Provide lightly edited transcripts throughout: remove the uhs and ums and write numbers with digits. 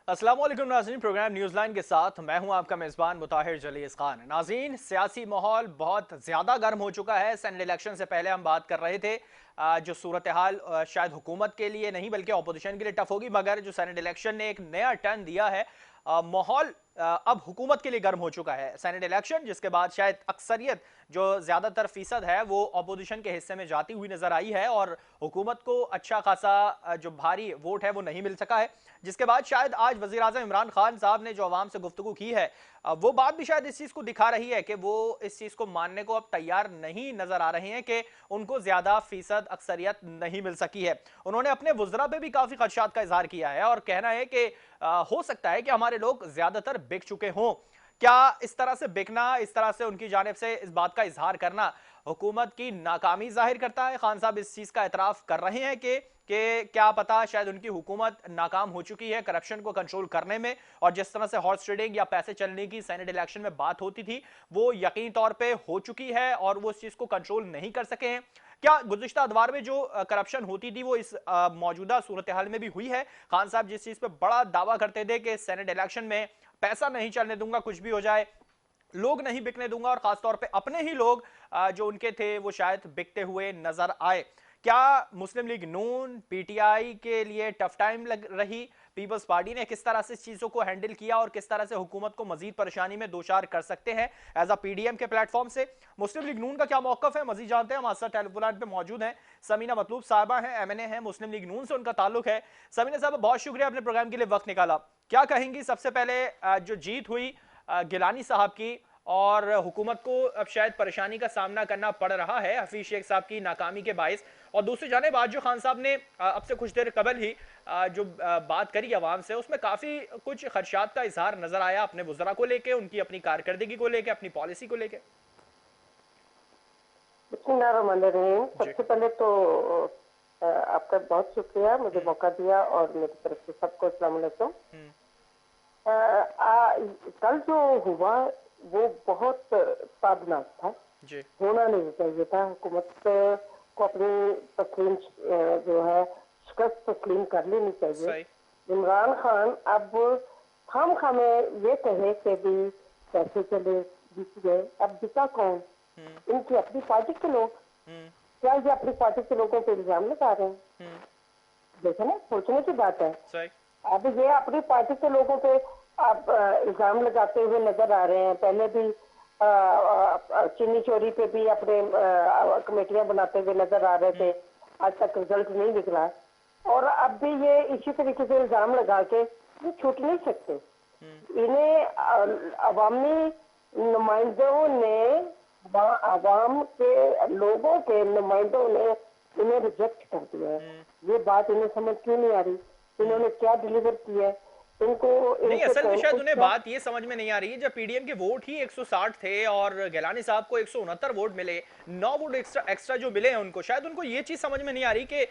अस्सलाम वालेकुम नाज़रीन, प्रोग्राम न्यूज़लाइन के साथ मैं हूं आपका मेज़बान मुताहिर जलीस खान। नाज़रीन, सियासी माहौल बहुत ज़्यादा गर्म हो चुका है। सेनेट इलेक्शन से पहले हम बात कर रहे थे जो सूरत हाल शायद हुकूमत के लिए नहीं बल्कि अपोजिशन के लिए टफ होगी, मगर जो सेनेट इलेक्शन ने एक नया टर्न दिया है, माहौल अब हुकूमत के लिए गर्म हो चुका है। सेनेट इलेक्शन जिसके बाद शायद अक्सरियत जो ज़्यादातर फीसद है वो अपोजिशन के हिस्से में जाती हुई नजर आई है और हुकूमत को अच्छा खासा जो भारी वोट है वो नहीं मिल सका है, जिसके बाद शायद आज वज़ीर आज़म इमरान खान साहब ने जो आवाम से गुफ्तगू की है, वो बात भी शायद इस चीज़ को दिखा रही है कि वो इस चीज़ को मानने को अब तैयार नहीं नजर आ रहे हैं कि उनको ज़्यादा फीसद अक्सरियत नहीं मिल सकी है। उन्होंने अपने वज़रा पे भी काफ़ी खदशात का इजहार किया है और कहना है कि हो सकता है कि हमारे लोग ज़्यादातर बिक चुके हों। क्या इस तरह से बिकना, इस तरह से उनकी जानिब से इस बात का इजहार करना हुकूमत की नाकामी जाहिर करता है? खान साहब इस चीज़ का एतराफ़ कर रहे हैं कि क्या पता शायद उनकी हुकूमत नाकाम हो चुकी है करप्शन को कंट्रोल करने में, और जिस तरह से हॉर्स ट्रेडिंग या पैसे चलने की सेनेट इलेक्शन में बात होती थी वो यकीनी तौर पे हो चुकी है और वो इस चीज़ को कंट्रोल नहीं कर सके हैं। क्या गुज़िश्ता अदवार में जो करप्शन होती थी वो इस मौजूदा सूरत हाल में भी हुई है? खान साहब जिस चीज़ पे बड़ा दावा करते थे कि सेनेट इलेक्शन में पैसा नहीं चलने दूंगा, कुछ भी हो जाए, लोग नहीं बिकने दूंगा, और खासतौर पे अपने ही लोग जो उनके थे वो शायद बिकते हुए नजर आए। क्या मुस्लिम लीग नून पीटीआई के लिए टफ टाइम लग रही? पीपल्स पार्टी ने किस तरह से चीजों को हैंडल किया और किस तरह से हुकूमत को मजीद परेशानी में दो चार कर सकते हैं एज अ पीडीएम के प्लेटफॉर्म से? मुस्लिम लीग नून का क्या मौकफ है, मजीद जानते हैं। हमारे साथ टेलीफोन लाइन पे मौजूद हैं समीना मतलूब साहबा हैं, एमएनए हैं, मुस्लिम लीग नून से उनका ताल्लुक है। समीना साहब, बहुत शुक्रिया अपने प्रोग्राम के लिए वक्त निकाला। क्या कहेंगी सबसे पहले जो जीत हुई गिलानी साहब की, और हुकूमत को अब शायद परेशानी का सामना करना पड़ रहा है हफीज शेख साहब की नाकामी के बायस, और दूसरी जानिब आज जो खान साहब ने अब से कुछ देर कबल ही जो बात करी आवाम से, उसमें काफ़ी कुछ खदशात का इजहार नजर आया अपने वज़रा को लेके, उनकी अपनी कारकर्दगी को लेके, अपनी पॉलिसी को लेके। बिस्मिल्लाहिर्रहमानिर्रहीम। जी। सबसे पहले तो आपका बहुत शुक्रिया, मुझे मौका दिया और मेरी तरफ से सबको अस्सलाम वालेकुम। हम्म। कल जो हुआ वो बहुत साधनाक था, जी। होना नहीं चाहिए था। हुकूमत को अपनी तस्लीम जो है शिकस्त तस्लीम कर लेनी चाहिए। सही। इमरान खान अब खाम खामे ये कहे कि भी पैसे चले बिक गए, अब बिका कौन? हम्म। इनकी अपनी पार्टी के लोग। हम्म। क्या ये अपनी पार्टी के लोगों पे इल्जाम लगा रहे हैं? हम्म। देखो ना, सोचने की बात है। सही। अब ये अपनी पार्टी के लोगों पे आप इल्जाम लगाते हुए नजर आ रहे हैं। पहले भी चीनी चोरी पे भी अपने कमेटियां बनाते हुए नजर आ रहे थे, आज तक रिजल्ट नहीं निकला। और अब भी ये इसी तरीके से इल्जाम लगा के ये छूट नहीं सकते। इन्हें अवामी नुमाइंदों ने, आवाम के लोगों के नुमाइंदों ने इन्हें रिजेक्ट कर दिया है। ये बात इन्हें समझ क्यों नहीं आ रही? इन्होंने क्या डिलीवर किया है? इनको नहीं, इनसे असल में शायद उन्हें क्या? बात ये समझ में नहीं आ रही है, जब पीडीएम के वोट ही 160 थे और गिलानी साहब को 169 वोट मिले, 9 वोट एक्स्ट्रा जो मिले हैं उनको, शायद उनको ये चीज समझ में नहीं आ रही कि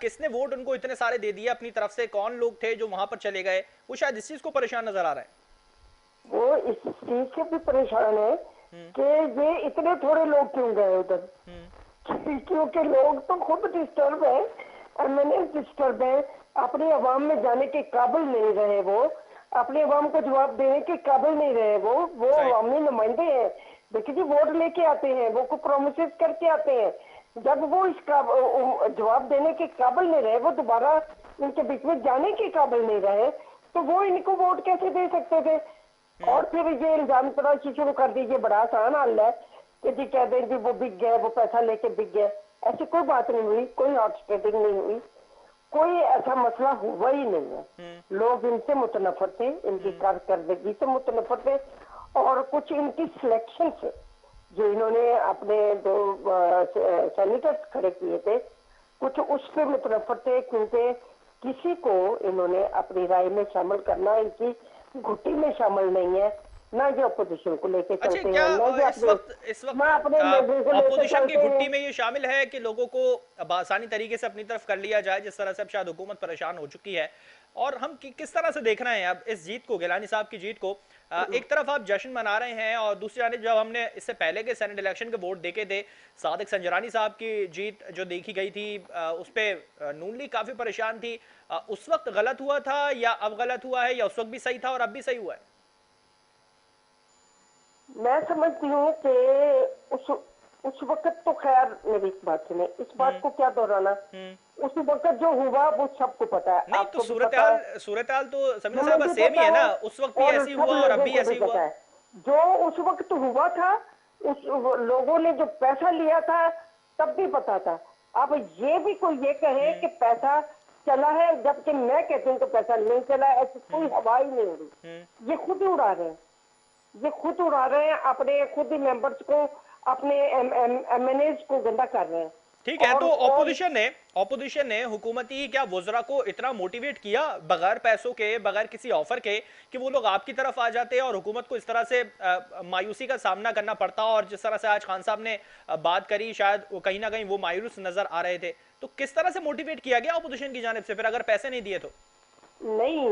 किसने वोट उनको इतने सारे दे दिए अपनी तरफ से, कौन लोग थे जो वहां पर चले गए। वो शायद इस चीज को परेशान नजर आ रहा है। वो इस चीज से भी परेशान है हम्म। कि ये इतने थोड़े लोग क्यों गए उधर। क्योंकि लोग तो खुद डिस्टर्ब है, एमएनए डिस्टर्ब है, अपनी आवाम में जाने के काबिल नहीं रहे। वो अपनी आवाम को जवाब देने के काबिल नहीं रहे। वो अवामी नुमाइंदे हैं। देखिए जी, वोट लेके आते हैं, वो कुछ प्रोमिस करके आते हैं। जब वो इसका जवाब देने के काबिल नहीं रहे, वो दोबारा इनके बीच में जाने के काबिल नहीं रहे, तो वो इनको वोट कैसे दे सकते थे? और फिर ये इल्जाम तराशी शुरू कर दीजिए, बड़ा आसान हल है कि जी कह दें जी वो बिक गए, वो पैसा लेके बिक गए। ऐसी कोई बात नहीं हुई, कोई हॉट स्टेटिंग नहीं हुई, कोई ऐसा मसला हुआ ही नहीं है। लोग इनसे मुतनफर थे, इनकी कारकर्दगी से मुतनफर थे, और कुछ इनकी सिलेक्शन से जो इन्होंने अपने जो सेनेटर्स खड़े किए थे, कुछ उस पर मुतनफर थे, क्योंकि किसी को इन्होंने अपनी राय में शामिल करना इनकी घुट्टी में शामिल नहीं है। ना ये अपोजिशन को लेके अच्छा, चलते क्या हैं, ना ये इस अपने वक्त ना अपने लोगों को लेके ऑपोजिशन की चलते हैं। घुट्टी में ये शामिल है कि लोगों को अब आसानी तरीके से अपनी तरफ कर लिया जाए, जिस तरह से अब शायद हुकूमत परेशान हो चुकी है? और हम किस तरह से देख रहे हैं अब इस जीत को, गिलानी साहब की जीत को? एक तरफ आप जश्न मना रहे हैं और दूसरी जानब जब हमने इससे पहले के सेनेट इलेक्शन के वोट देखे थे, सादिक संजरानी साहब की जीत जो देखी गई थी, उस पर नून लीग काफी परेशान थी। उस वक्त गलत हुआ था या अब गलत हुआ है, या उस वक्त भी सही था और अब भी सही हुआ है? मैं समझती हूँ कि उस वक्त तो खैर, मेरी बात सुने, इस बात को क्या दोहराना। उस वक्त जो हुआ वो सबको पता है, नहीं तो आपको भी पता है, सूरत हाल तो समीना हमें साहब भी सेम ही पता है है, ना, उस वक्त भी और ऐसे ही सब हुआ और अब लोगों भी को ऐसे भी ही हुआ। पता है। जो उस वक्त हुआ था, उस लोगों ने जो पैसा लिया था तब भी पता था। अब ये भी कोई ये कहे कि पैसा चला है, जबकि मैं कहती हूँ कि पैसा नहीं चला, ऐसी कोई हवा ही नहीं हो रही। ये खुद ही उड़ा रहे हैं, ये खुद उड़ा रहे हैं, अपने खुद ही मेंबर्स को, अपने एमएनएस को गंदा कर रहे हैं। ठीक है, और तो और ऑपोजिशन ने हुकूमती क्या वुज़रा को इतना मोटिवेट किया बगैर पैसों के, बगैर किसी ऑफर के, कि वो लोग आपकी तरफ आ जाते और हुकूमत को इस तरह से मायूसी का सामना करना पड़ता? और जिस तरह से आज खान साहब ने बात करी, शायद वो कहीं ना कहीं वो मायूस नजर आ रहे थे। तो किस तरह से मोटिवेट किया गया ऑपोजिशन की जानिब से फिर, अगर पैसे नहीं दिए तो? नहीं,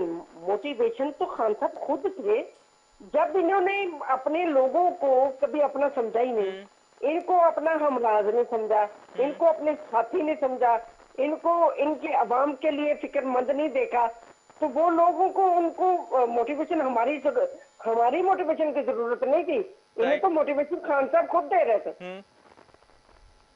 मोटिवेशन तो खान साहब खुद थे। जब इन्होंने अपने लोगों को कभी अपना समझा ही नहीं, इनको अपना हमराज नहीं समझा, इनको अपने साथी नहीं समझा, इनको इनके अवाम के लिए फिक्रमंद नहीं देखा, तो वो लोगों को, उनको मोटिवेशन हमारी मोटिवेशन की जरूरत नहीं थी। इन्हें तो मोटिवेशन खान साहब खुद दे रहे थे।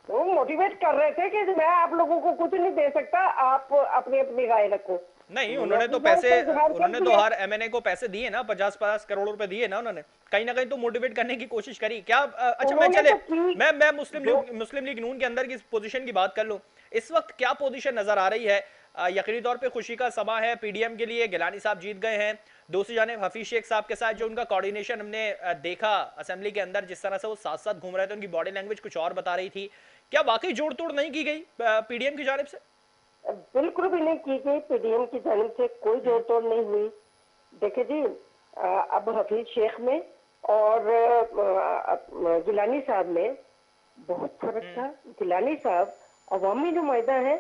वो मोटिवेट कर रहे थे कि मैं आप लोगों को कुछ नहीं दे सकता, आप अपनी अपनी राय रखो। नहीं, उन्होंने अपनी राय का इजहार कर उन्होंने तो दिया। हर एमएनए को पैसे दिए ना, 50-50 करोड़ रुपए दिए ना उन्होंने। कहीं ना कहीं तो मोटिवेट करने की कोशिश करी क्या? अच्छा, मैं उन्होंने चले तो की मैं जो मुस्लिम लीग नून के अंदर की पोजीशन की बात कर लूं। इस वक्त क्या पोजीशन नजर आ रही है? यकीनी तौर पे खुशी का समा है पीडीएम के लिए, गिलानी साहब जीत गए हैं। दूसरी जानिब हफीज शेख साहब के साथ जो उनका कोऑर्डिनेशन हमने देखा असेंबली के अंदर, जिस तरह से वो साथ साथ घूम रहे थे, उनकी बॉडी लैंग्वेज कुछ और बता रही थी। क्या वाकई जोड़ तोड़ नहीं की गई पीडीएम की जानिब से? बिल्कुल भी नहीं की गई, पीडीएम की जानिब से कोई जोड़ तोड़ नहीं हुई। देखिए जी, अब हफीज शेख में और गिलानी साहब में बहुत फर्क था। गिलानी साहब अवामी नुमाइंदा है,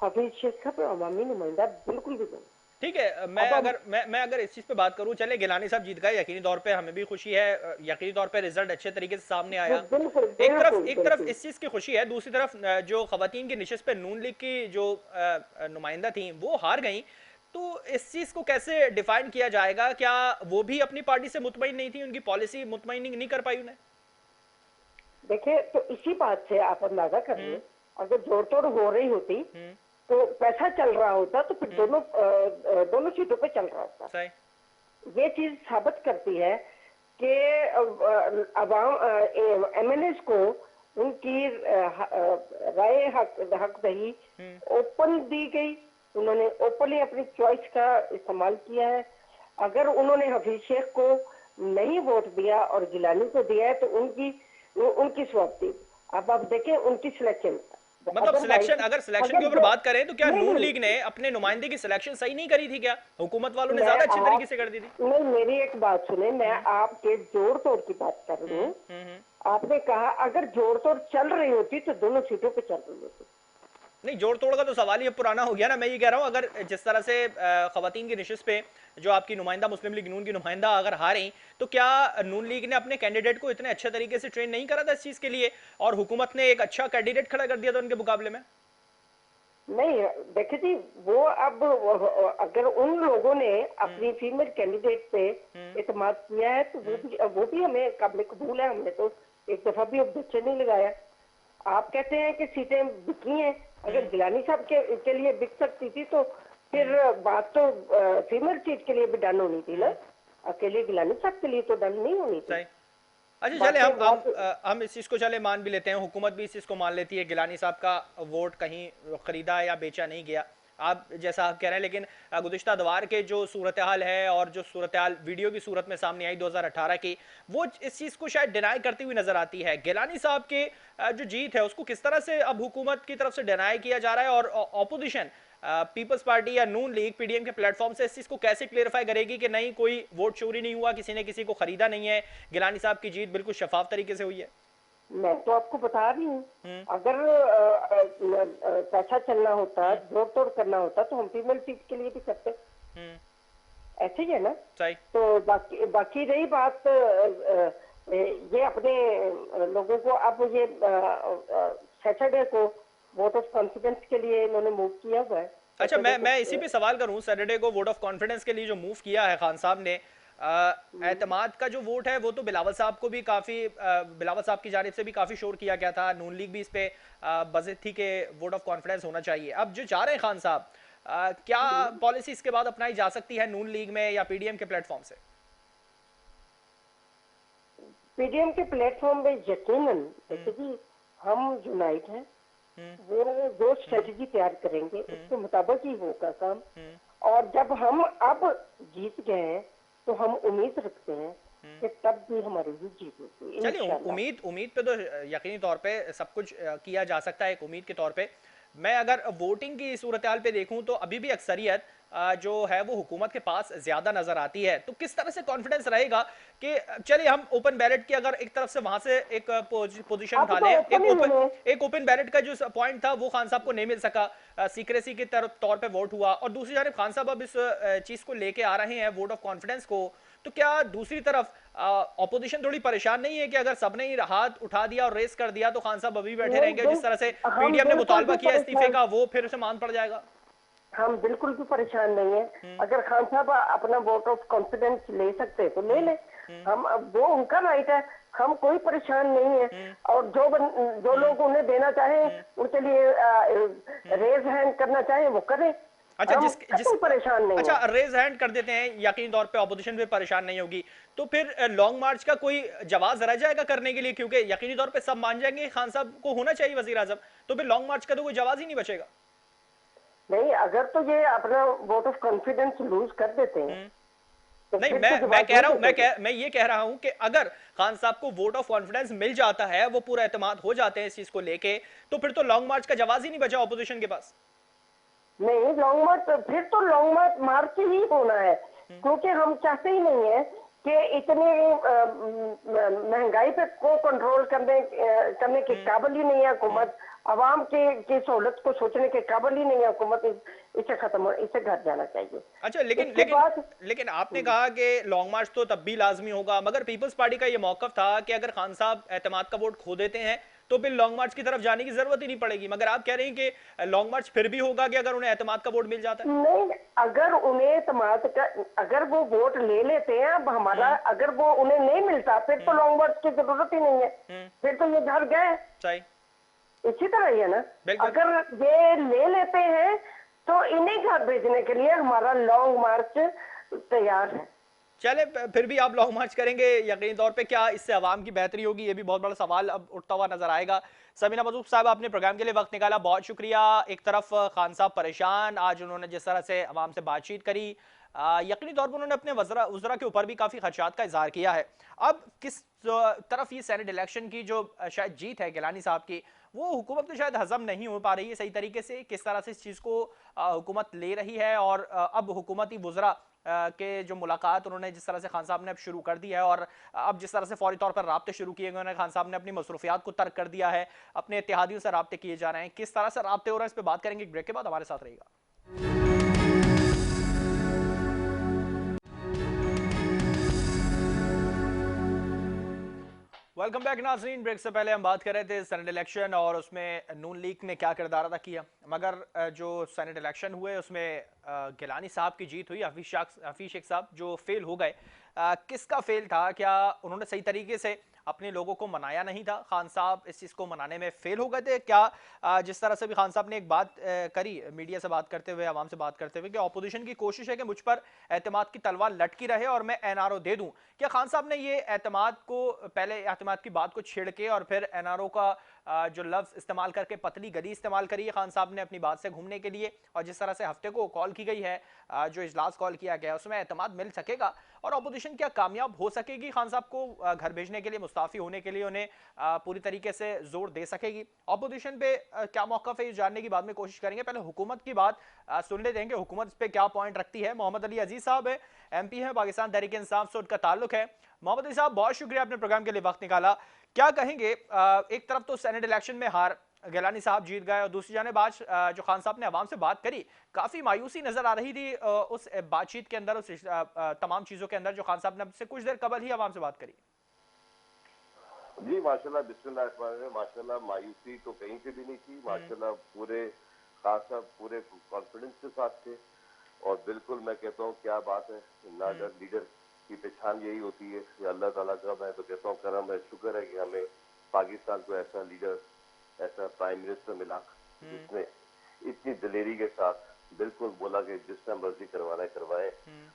हफीज शेख साहब अवामी नुमाइंदा बिल्कुल भी नहीं। ठीक है, मैं अगर इस चीज पे बात करूं, चले गिलानी साहब जीत गए, यकीनी तौर पे हमें भी खुशी है, यकीनी तौर पे रिजल्ट अच्छे तरीके से सामने आया। बिल्कुल एक तरफ बिल्कुल। इस चीज की खुशी है, दूसरी तरफ जो खवातीन की निशिस्त पे नून लीग की जो नुमाइंदा थी वो हार गई। तो इस चीज को कैसे डिफाइन किया जाएगा? क्या वो भी अपनी पार्टी से मुतमईन नहीं थी, उनकी पॉलिसी मुतमईन नहीं कर पाई उन्हें? देखिए, तो इसी बात से आप अंदाजा करिए, अगर जोड़ तोड़ हो रही होती तो पैसा चल रहा होता, तो फिर दोनों सीटों पे चल रहा होता। सही। ये चीज साबित करती है कि अवाम एमएनएस को उनकी राय हक दही ओपन दी गई। उन्होंने ओपनली अपनी चॉइस का इस्तेमाल किया है। अगर उन्होंने हफीज शेख को नहीं वोट दिया और गिलानी को दिया है, तो उनकी स्वाप्ति। अब आप देखें उनकी सिलेक्शन, मतलब सिलेक्शन, अगर सिलेक्शन के ऊपर बात करें तो क्या नहीं नून नहीं, लीग ने अपने नुमाइंदे की सिलेक्शन सही नहीं करी थी? क्या हुकूमत वालों ने मैं ज्यादा अच्छे आप तरीके से कर दी थी? नहीं, मेरी एक बात सुने, मैं आपके जोड़ तोड़ की बात कर रही हूँ। आपने कहा अगर जोड़ तोड़ चल रही होती तो दोनों सीटों पे चल रही होती। नहीं, जोड़ तोड़ का तो सवाल ही अब पुराना हो गया ना। मैं ये कह रहा हूँ, अगर जिस तरह से खवातीन की निशिस्त पे जो आपकी नुमाइंदा मुस्लिम लीग नून की नुमाइंदा अगर हारी, तो क्या नून लीग ने अपने कैंडिडेट को इतने अच्छे तरीके से ट्रेन नहीं करा था इस चीज के लिए, और हुकूमत ने एक अच्छा कैंडिडेट खड़ा कर दिया था उनके मुकाबले में? नहीं, देखिए जी, वो अब अगर उन लोगों ने अपनी फीमेल कैंडिडेट पे इत्मीनान किया है, तो वो भी हमें काबिल कबूल है। हमने तो एक दफा भी ऑब्जेक्शन नहीं लगाया। आप कहते हैं कि सीटें बिकनी है, अगर गिलानी साहब के लिए बिक सकती थी तो फिर बात तो फीमेल सीट के लिए भी डन होनी थी ना, अकेले गिलानी साहब के लिए तो डन नहीं होनी थी। अच्छा, चले हम इस चीज को चले मान भी लेते हैं, हुकूमत भी इस चीज को मान लेती है गिलानी साहब का वोट कहीं खरीदा या बेचा नहीं गया, आप जैसा आप कह रहे हैं, लेकिन गुज़िश्ता दवार के जो सूरत हाल है और जो सूरत हाल वीडियो की सूरत में सामने आई 2018 की, वो इस चीज़ को शायद डिनाई करती हुई नजर आती है। गिलानी साहब के जो जीत है उसको किस तरह से अब हुकूमत की तरफ से डिनाई किया जा रहा है, और ऑपोजिशन पीपल्स पार्टी या नून लीग पीडीएम के प्लेटफॉर्म से इस चीज को कैसे क्लियरफाई करेगी कि नहीं, कोई वोट चोरी नहीं हुआ, किसी ने किसी को खरीदा नहीं है, गिलानी साहब की जीत बिल्कुल शफाफ तरीके से हुई है? मैं तो आपको बता रही हूँ, अगर पैसा चलना होता, जोड़ तोड़ करना होता तो हम फीमेल सीट के लिए भी करते। ऐसे ही है ना? सही। तो बाकी रही बात, ये अपने लोगों को अब ये सैटरडे को वोट ऑफ कॉन्फिडेंस के लिए इन्होंने मूव किया हुआ है। अच्छा, मैं इसी पे सवाल करूं, सैटरडे को वोट ऑफ कॉन्फिडेंस के लिए जो मूव किया है खान साहब ने, एतमाद का जो वोट है वो तो बिलावल साहब को भी काफी, बिलावल साहब की जानिब से भी काफी शोर किया गया था, नून लीग भी इस पे बज़िद थी कि वोट ऑफ कॉन्फिडेंस होना चाहिए। अब जो चाह रहे हैं खान साहब, क्या पॉलिसी इसके बाद अपनाई जा सकती है नून लीग में या पीडीएम के प्लेटफॉर्म से? पीडीएम के प्लेटफॉर्म में यकीनन जी हम यूनाइट हैं, वो जो स्ट्रेटजी तैयार करेंगे उसके मुताबिक ही होगा काम। और जब हम अब जीत गए हैं तो हम उम्मीद रखते हैं कि तब भी हमारी ही जीत होगी। चलिए, उम्मीद पे तो यकीनी तौर पे सब कुछ किया जा सकता है एक उम्मीद के तौर पे। मैं अगर वोटिंग की सूरत हाल पे देखूं तो अभी भी अक्सरियत जो है वो हुकूमत के पास ज्यादा नजर आती है। तो किस तरह से कॉन्फिडेंस रहेगा कि चलिए हम ओपन बैलेट की अगर एक तरफ से वहां से एक पोजीशन उठा लें, एक ओपन बैलेट का जो पॉइंट था वो खान साहब को नहीं मिल सका, सीक्रेसी के तौर पे वोट हुआ, और दूसरी जानब खान साहब अब इस चीज को लेके आ रहे हैं वोट ऑफ कॉन्फिडेंस को, तो क्या दूसरी तरफ ऑपोजिशन थोड़ी परेशान नहीं है कि अगर सबने ही हाथ उठा दिया और रेस कर दिया तो खान साहब अभी बैठे रहेंगे, जिस तरह से पीडीएम ने मुतालबा किया इस्तीफे का वो फिर से मान पड़ जाएगा? हम बिल्कुल भी परेशान नहीं है। अगर खान साहब अपना वोट ऑफ कॉन्फिडेंस ले सकते तो ले ले, हम वो उनका राइट है, हम कोई परेशान नहीं है। और जो लोग उन्हें देना चाहें उनके लिए रेज हैंड करना चाहें वो करें। अच्छा, जिस परेशान नहीं अच्छा रेज हैंड कर देते हैं, यकीनी तौर पे ऑपोजिशन भी परेशान नहीं होगी, तो फिर लॉन्ग मार्च का कोई जवाब रह जाएगा करने के लिए? क्योंकि यकीनी तौर पे सब मान जाएंगे खान साहब को होना चाहिए वजीर आजम, तो फिर लॉन्ग मार्च का तो कोई जवाब ही नहीं बचेगा। नहीं, अगर तो ये अपना वोट ऑफ कॉन्फिडेंस लूज कर देते हैं तो नहीं, मैं कह रहा हूं, मैं ये कह रहा हूं कि अगर खान साहब को वोट ऑफ कॉन्फिडेंस मिल जाता है, वो पूरा एतमाद हो जाते हैं इस चीज को लेके, तो फिर तो लॉन्ग मार्च का जवाब ही नहीं बचा ऑपोजिशन के पास। नहीं, लॉन्ग मार्च फिर तो लॉन्ग मार्च ही होना है, क्योंकि हम चाहते ही नहीं है कि इतनी महंगाई पे को कंट्रोल करने के काबिल ही नहीं है हुकूमत, आवाम की सहूलत को सोचने के काबिल ही नहीं है हुकूमत, इसे खत्म, इसे घर जाना चाहिए। अच्छा, लेकिन आपने कहा कि लॉन्ग मार्च तो तब भी लाजमी होगा, मगर पीपल्स पार्टी का ये मौकफ था कि अगर खान साहब एतमाद का वोट खो देते हैं तो फिर लॉन्ग मार्च की तरफ जाने की जरूरत ही नहीं पड़ेगी, मगर आप कह रहे हैं कि लॉन्ग मार्च फिर भी होगा कि अगर उन्हें एतमाद का वोट मिल जाता है? नहीं, अगर उन्हें एतमाद का, अगर वो वोट ले लेते हैं अब हमारा, अगर वो उन्हें नहीं मिलता फिर तो लॉन्ग मार्च की जरूरत ही नहीं है, फिर तो ये घर गए। सही, इसी तरह ही है ना, अगर ये ले लेते हैं तो इन्हें घर भेजने के लिए हमारा लॉन्ग मार्च तैयार है। चले, फिर भी आप लॉन्ग मार्च करेंगे यकीनी तौर पे, क्या इससे आवाम की बेहतरी होगी? ये भी बहुत बड़ा सवाल अब उठता हुआ नजर आएगा। समीना मजूब साहब, आपने प्रोग्राम के लिए वक्त निकाला, बहुत शुक्रिया। एक तरफ खान साहब परेशान, आज उन्होंने जिस तरह से आवाम से बातचीत करी, यकीनी तौर पर उन्होंने अपने वज़रा के ऊपर भी काफ़ी खदशात का इजहार किया है। अब किस तरफ ये सेनेट इलेक्शन की जो शायद जीत है गिलानी साहब की, वो हुकूमत को शायद हजम नहीं हो पा रही है सही तरीके से, किस तरह से इस चीज़ को हुकूमत ले रही है, और अब हुकूमती वज़रा के जो मुलाकात उन्होंने जिस तरह से खान साहब ने अब शुरू कर दिया है, और अब जिस तरह से फौरी तौर पर राब्ते शुरू किए गए हैं, खान साहब ने अपनी मसरूफियात को तर्क कर दिया है, अपने इत्तेहादियों से राब्ते किए जा रहे हैं, किस तरह से राब्ते हो रहे हैं, इस पर बात करेंगे एक ब्रेक के बाद। हमारे साथ रहेगा। वेलकम बैक नाज़रीन। ब्रेक से पहले हम बात कर रहे थे सेनेट इलेक्शन और उसमें नून लीग ने क्या किरदार अदा किया, मगर जो सेनेट इलेक्शन हुए उसमें गिलानी साहब की जीत हुई, हफीज शेख साहब जो फेल हो गए, किसका फेल था? क्या उन्होंने सही तरीके से अपने लोगों को मनाया नहीं था? खान साहब इस चीज़ को मनाने में फेल हो गए थे क्या? जिस तरह से भी खान साहब ने एक बात करी मीडिया से बात करते हुए, आवाम से बात करते हुए, कि अपोजिशन की कोशिश है कि मुझ पर एतमाद की तलवार लटकी रहे और मैं एनआरओ दे दूं, क्या खान साहब ने ये एतमाद को, पहले एतमाद की बात को छेड़ के और फिर एनआरओ का जो लफ्ज़ इस्तेमाल करके पतली गली इस्तेमाल करी है खान साहब ने अपनी बात से घूमने के लिए, और जिस तरह से हफ्ते को कॉल की गई है, जो इजलास कॉल किया गया है, उसमें एतमाद मिल सकेगा और अपोजिशन क्या कामयाब हो सकेगी खान साहब को घर भेजने के लिए, मुस्ताफ़ी होने के लिए उन्हें पूरी तरीके से जोर दे सकेगी? अपोजिशन पे क्या मौक़िफ़ है, ये जानने की बाद में कोशिश करेंगे। पहले हुकूमत की बात सुन लेते हैं कि हुकूमत पे क्या पॉइंट रखती है। मोहम्मद अली अजीज साहब है, MP है, पाकिस्तान तहरीक इंसाफ से उनका ताल्लुक है। मोहम्मद अली साहब, बहुत शुक्रिया आपने प्रोग्राम के लिए वक्त निकाला। क्या कहेंगे, एक तरफ तो सेनेट इलेक्शन में हार, गिलानी साहब जीत गए, और दूसरी जानिब आज जो खान साहब ने अवाम से बात करी, काफी मायूसी नजर आ रही थी उस बातचीत के अंदर, उस तमाम चीजों के अंदर जो खान साहब ने से कुछ देर कबल ही अवाम से बात करी। जी माशाल्लाह, बिस्मिल्लाह माशाल्लाह, मायूसी तो कहीं से भी नहीं थी माशाल्लाह। पूरे खान साहब पूरे कॉन्फिडेंस के साथ थे, और बिल्कुल मैं कहता हूँ क्या बात है, लीडर की पहचान यही होती है कि अल्लाह ताला का मैं तो कहता हूँ करम है, शुक्र है कि हमें पाकिस्तान को ऐसा लीडर, ऐसा प्राइम मिनिस्टर मिला जिसने इतनी दिलेरी के साथ बिल्कुल बोला कि जिस टाइम मर्जी करवाना है करवाए,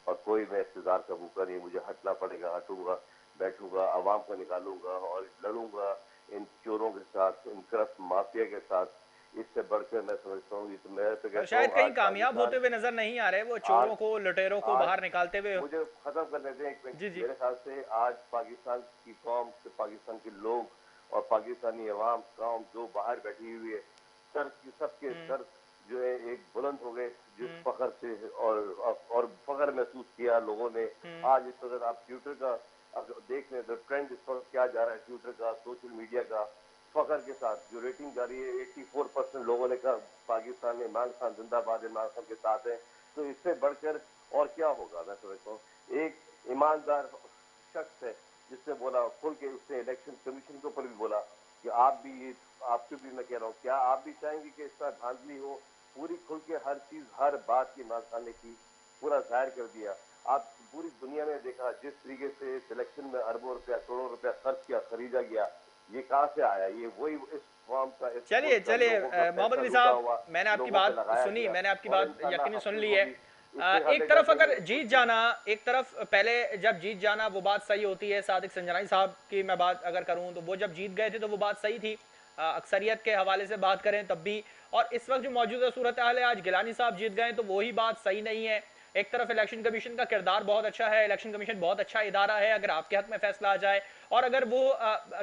और कोई मैं इंतजार का मौका नहीं, मुझे हटना पड़ेगा, हटूंगा, बैठूंगा, आवाम को निकालूंगा और लड़ूंगा इन चोरों के साथ, इन करप्ट माफिया के साथ। इससे बढ़कर मैं समझता हूँ, तो मैं तो कहता शायद हूँ कहीं आज कामयाब होते हुए नजर नहीं आ रहे वो, चोरों को, लुटेरों को आज बाहर निकालते हुए। मुझे खत्म कर लेते हैं एक मिनट। जी जी। मेरे ख्याल से आज पाकिस्तान की कौम, पाकिस्तान के लोग और पाकिस्तानी अवाम कौम जो बाहर बैठी हुई है, सर की सबके सर जो है एक बुलंद हो गए, जिस फखर से और फखर महसूस किया लोगों ने। आज इस वक्त आप ट्विटर का देख रहे हैं, ट्रेंड इस वक्त क्या जा रहा है ट्विटर का, सोशल मीडिया का, फखर के साथ जो रेटिंग जा रही है, 84% लोगों ने कहा पाकिस्तान में इमरान खान जिंदाबाद, इमरान खान के साथ है। तो इससे बढ़कर और क्या होगा? मैं समझता हूँ एक ईमानदार शख्स है जिसने बोला खुल के, उसने इलेक्शन कमीशन के ऊपर भी बोला कि आप भी ये, आपको भी मैं कह रहा हूँ, क्या आप भी चाहेंगे कि इस तरह धांधली हो? पूरी खुल के हर चीज, हर बात की इमरान खान ने की, पूरा जाहिर कर दिया। आप पूरी दुनिया में देखा जिस तरीके से सिलेक्शन में अरबों रुपया, करोड़ों रुपया खर्च किया, खरीदा गया, ये कहाँ से आया? ये वही इस फॉर्म का, इस चलिए चलिए मोहम्मद अली साहब, मैंने आपकी लोगों पे बात लगाया सुनी, गया, मैंने आपकी और बात इंशाल्लाह यकीनन सुन हफ्ते ली को है। भी इससे एक हमें तरफ डटेंगे। अगर जीत जाना, एक तरफ पहले जब जीत जाना वो बात सही होती है, सादिक संजनाई साहब की मैं बात अगर करूं तो वो जब जीत गए थे तो वो बात सही थी, अक्सरियत के हवाले से बात करें तब भी। और इस वक्त जो मौजूदा सूरत हाल है, आज गिलानी साहब जीत गए तो वही बात सही नहीं है। एक तरफ इलेक्शन कमीशन का किरदार बहुत अच्छा है, इलेक्शन कमीशन बहुत अच्छा इदारा है, अगर आपके हक में फैसला आ जाए और अगर वो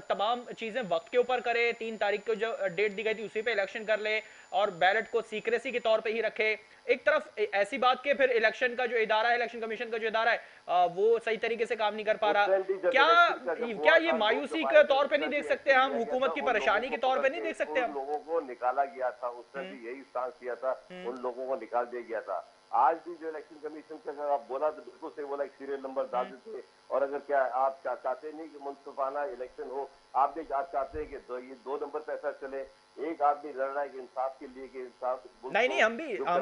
तमाम चीज़ें वक्त के ऊपर करे, 3 तारीख को जो डेट दी गई थी उसी पे इलेक्शन कर ले और बैलेट को सीक्रेसी के तौर पे ही रखे। एक तरफ ऐसी बात के फिर इलेक्शन का जो इदारा है, इलेक्शन कमीशन का जो इदारा है, वो सही तरीके से काम नहीं कर पा रहा। क्या क्या ये मायूसी के तौर पे नहीं देख सकते हम, हुकूमत की परेशानी के तौर पे नहीं देख सकते उन हम? लोगों को निकाला गया था, उसने भी यही स्टांस किया था, उन लोगों को निकाल दिया गया था। आज भी जो इलेक्शन कमीशन का अगर आप बोला तो बिल्कुल सही बोला, एक सीरियल नंबर डाल देते। और अगर क्या आप चाहते नहीं कि मुनसिफाना इलेक्शन हो, आप भी आप चाहते हैं कि ये 2 नंबर पे ऐसा चले, एक आदमी लड़ रहा है कि इंसाफ के लिए, कि इंसाफ नहीं नहीं, हम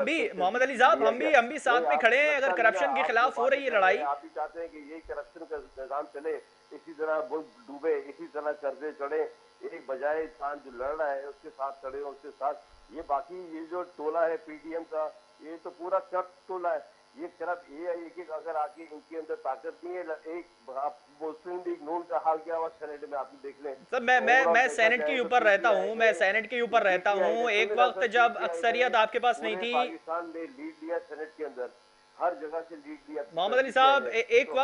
भी मोहम्मद अली साहब, हम भी साथ में खड़े हैं अगर करप्शन के खिलाफ हो रही है लड़ाई। आप भी चाहते हैं कि यही करप्शन का निजाम चले, इसी तरह मुल्क डूबे, इसी तरह कर्जे चढ़े, एक बजाय इंसान जो लड़ रहा है उसके साथ खड़े हो, उसके साथ। ये बाकी ये जो टोला है PTM का, ये तो पूरा करप्ट टोला है। ये करप्ट, ये एक अगर आके इनके अंदर ताकत नहीं है। एक आप मुस्लिम लीग नून का हाल क्या हुआ सेनेट में, आप देख लें। सर मैं सेनेट के ऊपर रहता हूँ, मैं सेनेट के ऊपर रहता हूँ। एक वक्त जब अक्सरियत आपके पास नहीं थी, पाकिस्तान में लीड लिया सेनेट के अंदर, हर जगह से लीड लिया मोहम्मद अली साहब, एक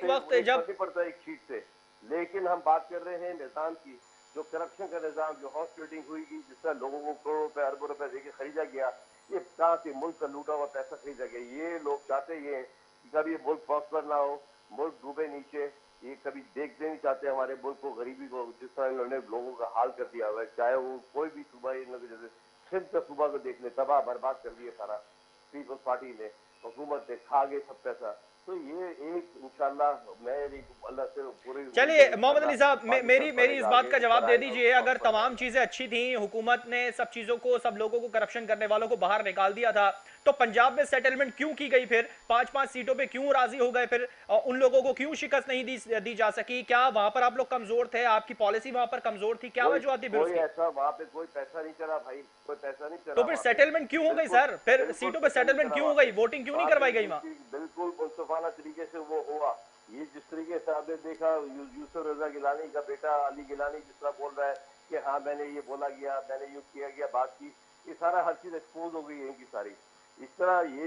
वक्त जब पड़ता है एक सीट से। लेकिन हम बात कर रहे हैं निजाम की, जो करप्शन का निजाम, जो हाउस स्प्लिटिंग हुई, जिस तरह लोगों को करोड़ों रुपए, अरबों रुपए देके खरीदा गया, ये कहाँ से मुल्क का लूटा हुआ पैसा खरीदा गया। ये लोग चाहते ये कि कभी मुल्क प्रॉस्पर ना हो, मुल्क डूबे नीचे। ये कभी देखते नहीं चाहते हमारे मुल्क को, गरीबी को, जिस तरह इन्होंने लोगों का हाल कर दिया हुआ है। चाहे वो कोई भी सूबा, जैसे सिंध का सूबा को देख ले, तबाह बर्बाद कर दिया सारा। पीपल्स पार्टी ने, हुकूमत ने खा गए सब पैसा। तो ये एक इंशाल्लाह मैं अल्लाह से पूरी। चलिए मोहम्मद अली साहब, मेरी इस बात का जवाब दे दीजिए, अगर तमाम चीजें अच्छी थी, हुकूमत ने सब चीजों को, सब लोगों को, करप्शन करने वालों को बाहर निकाल दिया था, तो पंजाब में सेटलमेंट क्यों की गई? फिर 5-5 सीटों पे क्यों राजी हो गए? फिर उन लोगों को क्यों शिकस्त नहीं दी जा सकी? क्या वहां पर आप लोग कमजोर थे? आपकी पॉलिसी वहां पर कमजोर थी? क्या वजह थी? कोई ऐसा वहां पे कोई पैसा नहीं चला भाई, कोई पैसा नहीं चला। तो फिर सेटलमेंट क्यों हो गई सर? फिर सीटों पे सेटलमेंट क्यों हो गई? वोटिंग क्यों नहीं करवाई गई वहां? बिल्कुल मुनसिफाना तरीके से वो हुआ। ये जिस तरीके से आपने देखा, यूसुफ रजा गिलानी का बेटा अली गिलानी जिस तरह बोल रहा है कि हाँ मैंने ये बोला गया, मैंने यूँ किया गया, बात की, ये सारा हर चीज़ एक्सपोज हो गई है इनकी सारी। इस तरह ये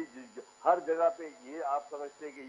हर जगह पे ये आप समझते हैं कि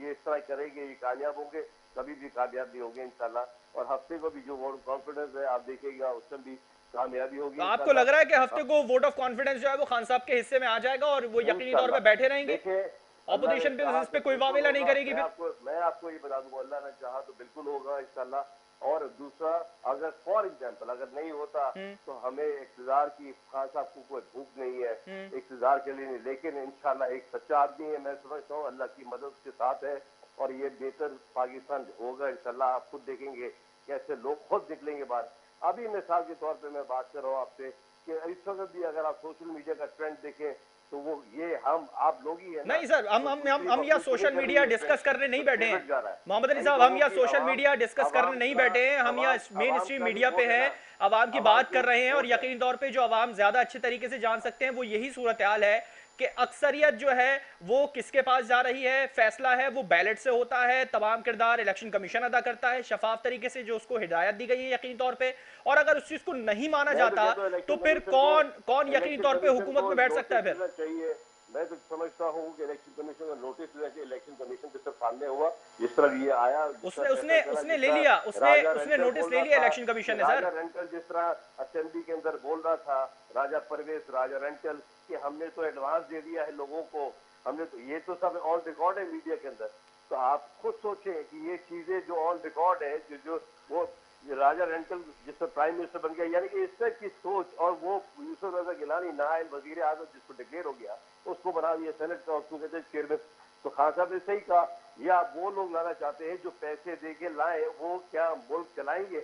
ये इस तरह करेंगे, ये कामयाब होंगे, कभी भी कामयाब नहीं होंगे इंशाल्लाह। और हफ्ते को भी जो वोट कॉन्फिडेंस है आप देखिएगा, उसमें भी कामयाबी होगी तो आपको लग रहा है कि हफ्ते इंशाल्लाह। को वोट ऑफ कॉन्फिडेंस जो है वो खान साहब के हिस्से में आ जाएगा और वो यकीनी तौर पे इंशाल्लाह बैठे रहेंगे, देखिए, अल्लाह ने ऑपोजिशन पे चाहा इस तो पे कोई बिल्कुल वावेला नहीं होगा। करेगी फिर? मैं आपको ये बता दूंगा, अल्लाह ने चाहा तो बिल्कुल होगा इंशाल्लाह। और दूसरा, अगर फॉर एग्जाम्पल अगर नहीं होता हम्म। तो हमें इक़्तिदार की, खान साहब को कोई भूख नहीं है हम्म। इक़्तिदार के लिए नहीं, लेकिन इंशाल्लाह एक सच्चा आदमी है, मैं समझता हूँ अल्लाह की मदद के साथ है और ये बेहतर पाकिस्तान होगा इंशाल्लाह। आप खुद देखेंगे कैसे लोग खुद निकलेंगे बाहर। अभी मिसाल के तौर पर मैं बात कर रहा हूँ आपसे कि इस वक्त भी अगर आप सोशल मीडिया का ट्रेंड देखें तो वो ये हम आप लोग ही है ना, नहीं सर, तो हम तकलीफ या अपनी पूरी सोशल कर रही मीडिया है डिस्कस करने नहीं तो बैठे हैं फेवरेट जा रहा है। मोहम्मद अली यानी साहब, हम लोगों या की सोशल आवाम मीडिया डिस्कस करने आवाम नहीं का बैठे हैं, हम या मेन आवाम स्ट्रीम का भी मीडिया पे वोट है हैं, ना, आवाम की आवाम बात की कर रहे हैं और वोट है। यकीनी तौर पे जो आवाम ज्यादा अच्छे तरीके से जान सकते हैं वो यही सूरत हाल है कि अक्सरियत जो है वो किसके पास जा रही है, फैसला है वो बैलेट से होता है, तमाम किरदार इलेक्शन कमीशन अदा करता है शफाफ तरीके से, जो उसको हिदायत दी गई है यकीनी तौर पे। और अगर उस चीज को नहीं माना मैं तो जाता कहता हूँ तो फिर कौन कौन यकीनी इलेक्शन तौर पे कमीशन हुकूमत को में बैठ सकता है नोटिस फिर? देना चाहिए। मैं तो समझता हूँ कि इलेक्शन कमीशन को नोटिस देना चाहिए। इलेक्शन कमीशन के सिर्फ सामने हुआ, जिस तरह ये आया, जिस तरह उसने फैसला उसने चला, उसने जिस ले लिया, तरह उसने राजा उसने रंटल नोटिस बोल ले रहा लिया था इलेक्शन कि कमीशन ने राजा सर। रंटल जिस तरह असेंबली के अंदर बोल रहा था, राजा परवेज, राजा रंटल, कि हमने तो एडवांस दे दिया है लोगों को, हमने तो, ये तो सब ऑन रिकॉर्ड है मीडिया के अंदर। तो आप खुद सोचें कि ये चीजें जो ऑन रिकॉर्ड है, जो वो राजा रेंटल जिससे प्राइम मिनिस्टर बन गया, यानी कि इस तरह की सोच, और वो यूसुफ रजा गिलानी नायब वजीर आजम जिसको डिक्लेयर हो गया, उसको बना दिया सेनेट का, उसको कहते हैं चेयरमैन। तो खान साहब ने सही कहा, ये आप वो लोग लाना चाहते हैं जो पैसे दे के लाए, वो क्या मुल्क चलाएंगे?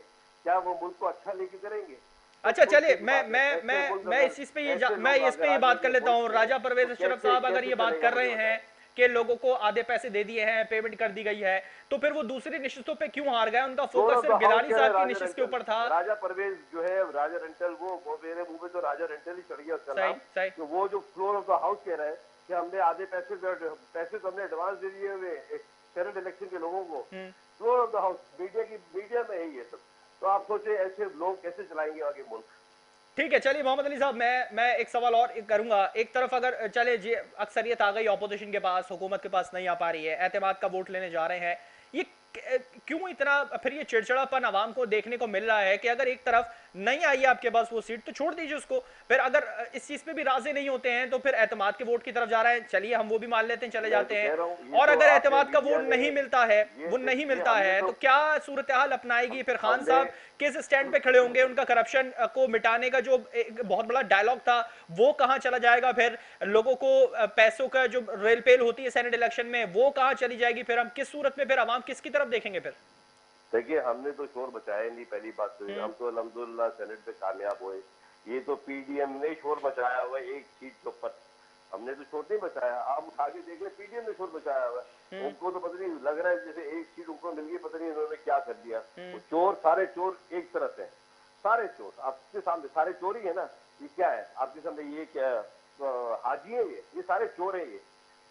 क्या वो मुल्क को अच्छा लेके करेंगे? तो अच्छा चलिए, सोचने की बात है। ऐसे मुल्क अगर, ऐसे मैं लोग इस पे अगर ये आ बात कर जाएंगे लेता मुल्क हूँ, में राजा तो परवेज अशरफ कैसे साहब अगर कैसे ये बात चलेगा, कर मुझे रहे बताएं। हैं कि लोगों को आधे पैसे दे दिए हैं, पेमेंट कर दी गई है, तो फिर वो दूसरी निश्चितों पे क्यों हार गए? उनका फ्लोर फोकस ऑफ सिर्फ द हाउस गिलानी कह रहे साहब हैं की राजा निशिस्त के रेंटल। ऊपर था। राजा परवेज जो है, राजा रेंटल, वो मेरे मुंह में तो राजा रेंटल ही चढ़ गया उसका सही नाम। सही। तो वो जो फ्लोर ऑफ द हाउस कह रहा है कि हमने आधे पैसे तो हमने एडवांस दे दिए हुए सेनेट इलेक्शन के लोगों को। Floor of the house media में है ये सब। तो आप सोचे ऐसे लोग कैसे चलाएंगे आगे मुल्क? ठीक है, चलिए मोहम्मद अली साहब, मैं एक सवाल और करूंगा। एक तरफ अगर चले जी अक्सरियत आ गई ऑपोजिशन के पास, हुकूमत के पास नहीं आ पा रही है, एतमाद का वोट लेने जा रहे हैं, ये क्यों इतना फिर ये चिड़चिड़ापन आवाम को देखने को मिल रहा है कि अगर एक तरफ नहीं आई है आपके पास वो सीट तो छोड़ दीजिए उसको, फिर अगर इस चीज पे भी राजी नहीं होते हैं तो फिर एतमाद के वोट की तरफ जा रहे हैं, चलिए हम वो भी मान लेते हैं, चले मैं जाते तो हैं। कह रहा हूँ, ये और तो अगर आपने एतमाद का वोट मीडिया ने, नहीं मिलता है, वो नहीं ये मिलता हमने है, तो क्या सूरत हाल अपनाएगी फिर खान हमने साहब? किस स्टैंड पे खड़े होंगे? उनका करप्शन को मिटाने का जो एक बहुत बड़ा डायलॉग था वो कहां चला जाएगा? फिर लोगों को पैसों का जो रेल पेल होती है सेनेट इलेक्शन में वो कहां चली जाएगी? फिर हम किस सूरत में फिर आवाम किसकी तरफ देखेंगे फिर? देखिए, हमने तो शोर बचाया नहीं, पहली बात तो हम तो अल्हम्दुलिल्लाह सेनेट में कामयाब हुए। ये तो पीडीएम ने शोर बचाया हुआ है एक सीट के ऊपर, हमने तो शोर नहीं बचाया। आप उठा के देख ले, पीडीएम ने शोर बचाया हुआ है। उनको तो पता नहीं लग रहा है जैसे एक सीट उनको मिल गई, पता नहीं उन्होंने क्या कर दिया। वो चोर, सारे चोर एक तरफ है, सारे चोर आपके सामने, सारे चोर ही है ना। ये क्या है आपके सामने? ये क्या हाजी है? ये सारे चोर है ये।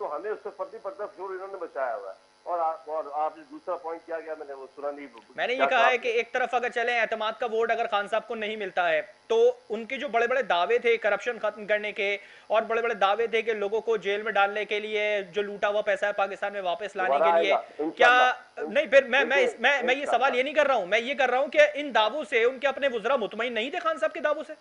तो हमें उससे फर्क नहीं पड़ता, चोर इन्होंने बचाया हुआ है। और आपने दूसरा पॉइंट क्या किया, मैंने वो सुना नहीं। मैंने ये क्या कहा है आपने? कि एक तरफ अगर चले एतमाद का वोट अगर खान साहब को नहीं मिलता है तो उनके जो बड़े बड़े दावे थे करप्शन खत्म करने के और बड़े बड़े दावे थे कि लोगों को जेल में डालने के लिए, जो लूटा हुआ पैसा है पाकिस्तान में वापस लाने दोबारा के लिए, आएगा क्या इंशाल्लाह। नहीं? फिर मैं ये सवाल इंशाल्लाह ये नहीं कर रहा हूं, मैं ये कर रहा हूं कि इन दावों से उनके अपने वुज़रा मुतमईन नहीं थे खान साहब के दावों से?